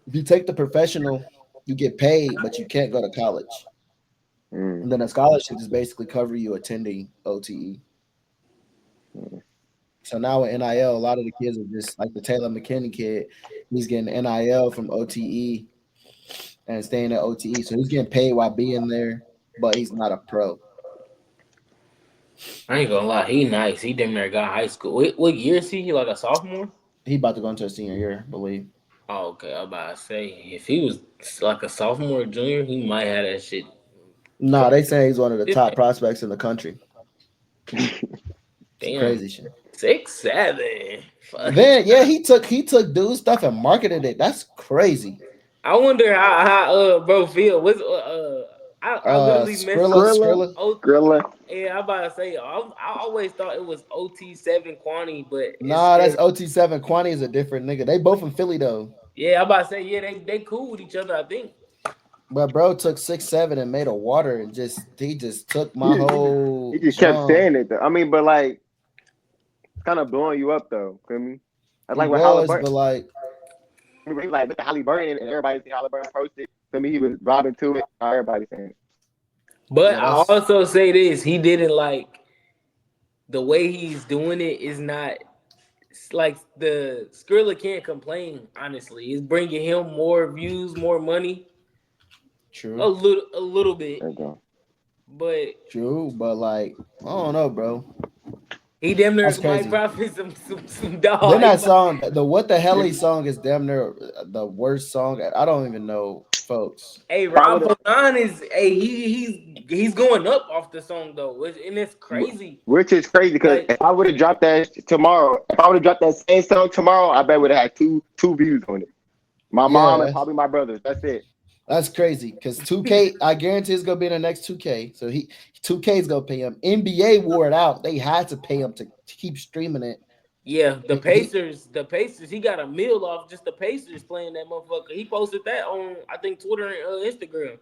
if you take the professional, you get paid, but you can't go to college. mm, And then a scholarship is basically cover you attending OTE. mm. So now with NIL, a lot of the kids are just like the Taylor McKinney kid. He's getting NIL from OTE and staying at OTE. So he's getting paid while being there, but he's not a pro. I ain't gonna lie, he nice. He damn near got high school. What year is he? Like a sophomore? He about to go into a senior year, I believe. Oh, okay. I was about to say if he was like a sophomore or junior, he might have that shit. Nah, they say he's one of the top prospects in the country. Some Damn, crazy shit. 6'7". Fuck. Then yeah, he took dude's stuff and marketed it. That's crazy. I wonder how bro feel. What's I literally messaged Skrilla, Skrilla. oh Skrilla. yeah, I'm about to say I always thought it was OT7 Quantity, but it Nah, that's says OT7. Quantity is a different nigga. They both in Philly though. yeah. I'm about to say yeah. They cool with each other. I think. But bro took 6'7" and made a water and just he just took my He whole just kept song. saying it. Though. I mean, but like, it's kind of blowing you up though. Feel me? That's He like with was, Halliburton. but like, He was like, look at Halliburton, and everybody see Halliburton posted. Feel me? He was robbing to it. Everybody saying it. But yeah, I that's also say this: he didn't like the way he's doing it. Is not it's like the Skrilla can't complain. Honestly, it's bringing him more views, more money, true. a little bit, There you go. but True, but like, I don't know, bro. he damn near That's might crazy. profit some Then dog. that song, the What the Hell song is damn near the worst song. I don't even know, folks. Hey, Follow Rob the, Bonan is hey he's going up off the song though, and it's crazy. which is crazy because Like if I would have dropped that tomorrow, if I would have dropped that same song tomorrow, I bet would have had two views on it. My mom and Yeah, probably my brothers. That's it. That's crazy because 2K, I guarantee it's gonna be in the next 2K. So 2K is gonna pay him. NBA wore it out. They had to pay him to keep streaming it. Yeah, He The Pacers, he got a meal off just the Pacers playing that motherfucker. He posted that on I think Twitter and Instagram.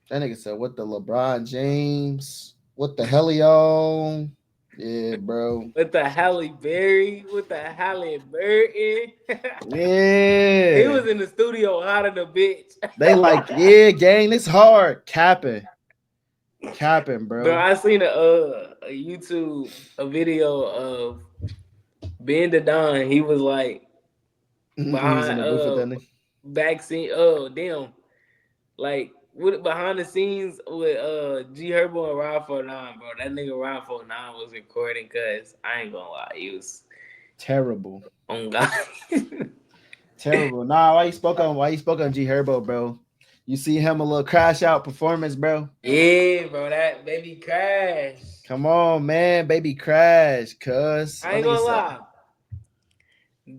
that nigga said, "What the LeBron James? What the hell, y'all? Yeah, bro. With the Halle Berry. He Yeah, was in the studio hot in a bitch. they like, yeah, gang. It's hard capping, Bro, bro. I seen a YouTube a video of Ben the Don. He was like He was in behind the booth with that nigga. back scene. Oh damn, like with behind the scenes with G Herbo and Rod 49, bro. That nigga Rod 49 was recording cause I ain't gonna lie, he was Terrible, on God. terrible. Nah, why you spoke on G Herbo, bro? You see him a little crash out performance, bro. Yeah, bro, that baby crash. Come on, man, baby, crash, cuz I my ain't nigga gonna said, lie.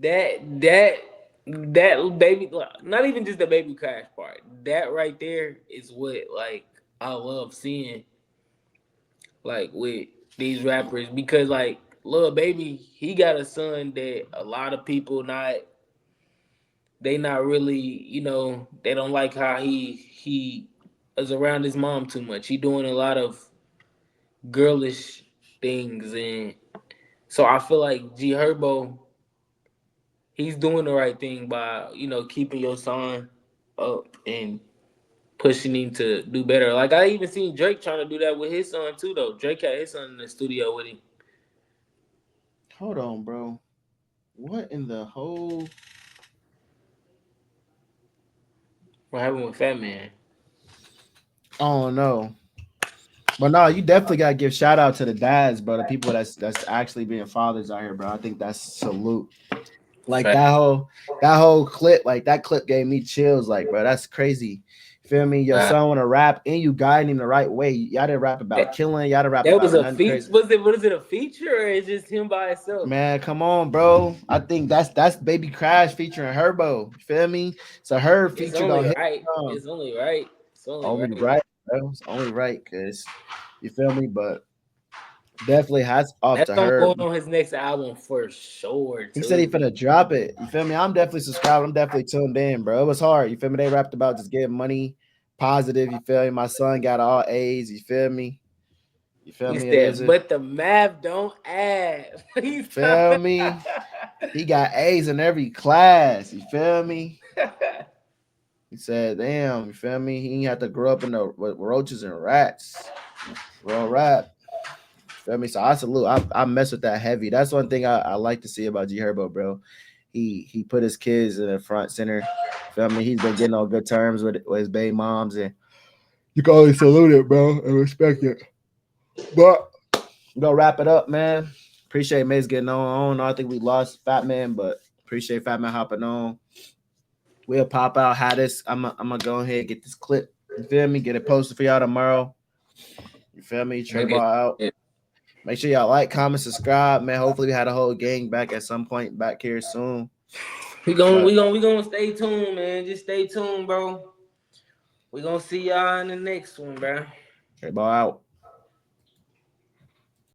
That that baby, not even just the baby crash part. That right there is what like I love seeing like with these rappers because like Lil Baby, he got a son that a lot of people not really, they don't like how he is around his mom too much. He doing a lot of girlish things, and so I feel like G Herbo, he's doing the right thing by keeping your son up and pushing him to do better. Like I even seen Drake trying to do that with his son too, though. Drake had his son in the studio with him. hold on, bro. What in the whole? What happened with Fat Man? Oh no. But no, you definitely gotta give shout out to the dads, bro. The people that's actually being fathers out here, bro. I think that's salute. Like Fat. that whole clip, like that clip gave me chills. Like, bro, that's crazy. Feel me? Your Uh, son wanna rap and you guiding him the right way. Y'all didn't rap about that, killing, y'all didn't rap that was about a nothing feature. crazy. Was it? What is it? A feature or is just him by himself? Man, come on, bro. I think that's Baby Crash featuring Herbo. You feel me? So her It's featured only on his right. song. It's only right. It's only Only right. right, bro. It's only right, cause you feel me. But definitely hats off That's to gonna her. go on his next album for sure He said he too. finna drop it. You feel me? I'm definitely subscribed. I'm definitely tuned in, bro. It was hard. You feel me? They rapped about just getting money, positive. You feel me? My son got all A's. You feel me? You feel He me? It is. said, but the math don't add. You feel me? He got A's in every class. You feel me? He said, "Damn, you feel me? He ain't had to grow up in the with roaches and rats. Real rap. Feel me? So I salute. I mess with that heavy. That's one thing I like to see about G Herbo, bro. He put his kids in the front center. Feel me? He's been getting on good terms with his baby moms, and you can always salute it, bro, and respect it. But we gonna wrap it up, man. Appreciate Maze getting on. I think we lost Fat Man, but appreciate Fat Man hopping on. We'll pop out. How this? I'm gonna go ahead and get this clip. You feel me? Get it posted for y'all tomorrow. You feel me? Trey ball out. Make sure y'all like, comment, subscribe, man. Hopefully we had a whole gang back at some point back here soon. But We gonna stay tuned, man. Just stay tuned, bro. We gonna see y'all in the next one, bro. Trey ball out.